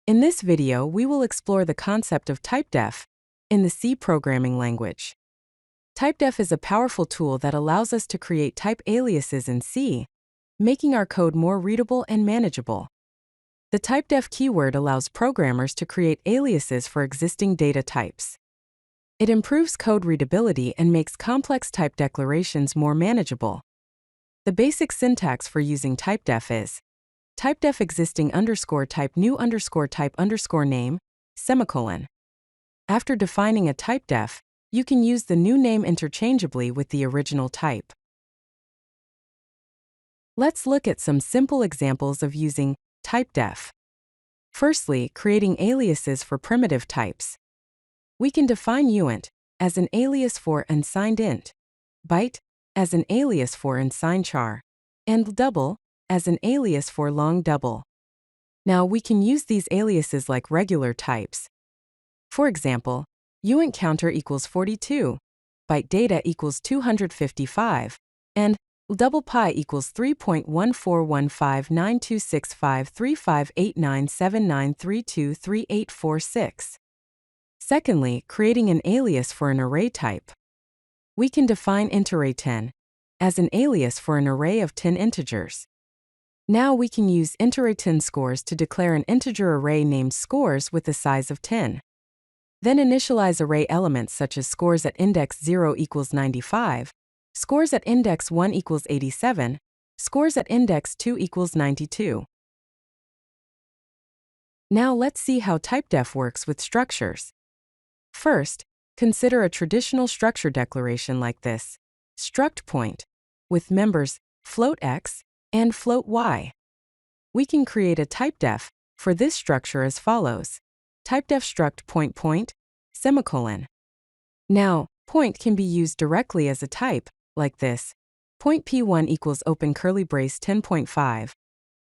In this video, we will explore the concept of Typedef in the C programming language. Typedef is a powerful tool that allows us to create type aliases in C, making our code more readable and manageable. The Typedef keyword allows programmers to create aliases for existing data types. It improves code readability and makes complex type declarations more manageable. The basic syntax for using Typedef is Typedef existing underscore type new underscore type underscore name, semicolon. After defining a Typedef, you can use the new name interchangeably with the original type. Let's look at some simple examples of using Typedef. Firstly, creating aliases for primitive types. We can define uint as an alias for unsigned int, byte as an alias for unsigned char, and double as an alias for long double. Now we can use these aliases like regular types. For example, uint counter equals 42, byte data equals 255, and double pi equals 3.14159265358979323846. Secondly, creating an alias for an array type. We can define intArray10 as an alias for an array of 10 integers. Now we can use intArray10 scores to declare an integer array named scores with the size of 10. Then initialize array elements such as scores at index 0 equals 95, scores at index 1 equals 87, scores at index 2 equals 92. Now let's see how Typedef works with structures. First, consider a traditional structure declaration like this: struct point, with members float x and float y. We can create a Typedef for this structure as follows: Typedef struct point, semicolon. Now, point can be used directly as a type, like this: point p1 equals open curly brace 10.5,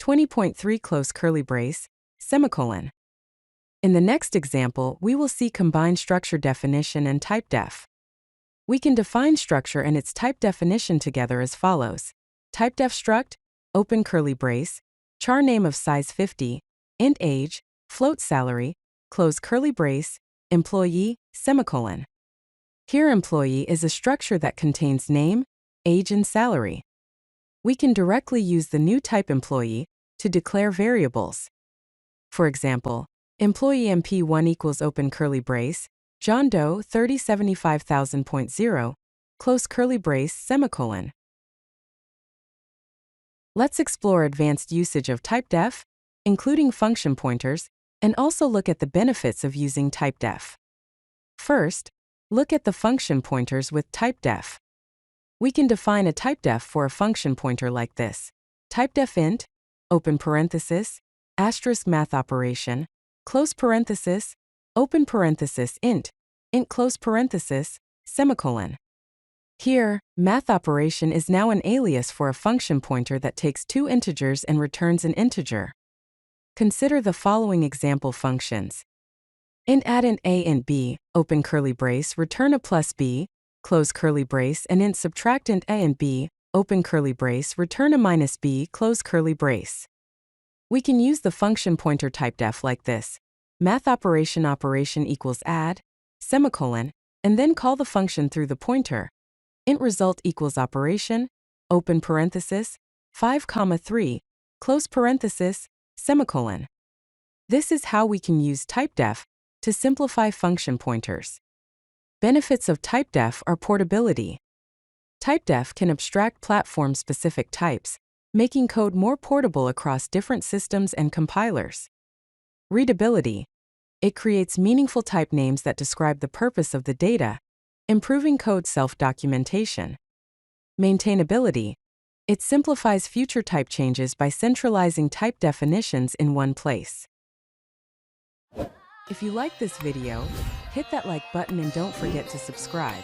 20.3 close curly brace, semicolon. In the next example, we will see combined structure definition and Typedef. We can define structure and its type definition together as follows: Typedef struct, open curly brace, char name of size 50, int age, float salary, close curly brace, employee, semicolon. Here employee is a structure that contains name, age and salary. We can directly use the new type employee to declare variables. For example, employee mp1 equals open curly brace, John Doe 3075,000.0, close curly brace, semicolon. Let's explore advanced usage of Typedef, including function pointers, and also look at the benefits of using Typedef. First, look at the function pointers with Typedef. We can define a Typedef for a function pointer like this: Typedef int, open parenthesis, asterisk math operation, close parenthesis, open parenthesis int close parenthesis, semicolon. Here, math operation is now an alias for a function pointer that takes two integers and returns an integer. Consider the following example functions: int add int a int b, open curly brace, return a plus b, close curly brace, and int subtract int a and b, open curly brace, return a minus b, close curly brace. We can use the function pointer Typedef like this: math operation equals add, semicolon, and then call the function through the pointer. Int result equals operation, open parenthesis, 5,3, close parenthesis, semicolon. This is how we can use Typedef to simplify function pointers. Benefits of Typedef are portability. Typedef can abstract platform-specific types, making code more portable across different systems and compilers. Readability. It creates meaningful type names that describe the purpose of the data, improving code self-documentation. Maintainability. It simplifies future type changes by centralizing type definitions in one place. If you like this video, hit that like button and don't forget to subscribe.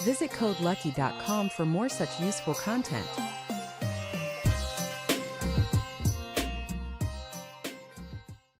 Visit codelucky.com for more such useful content.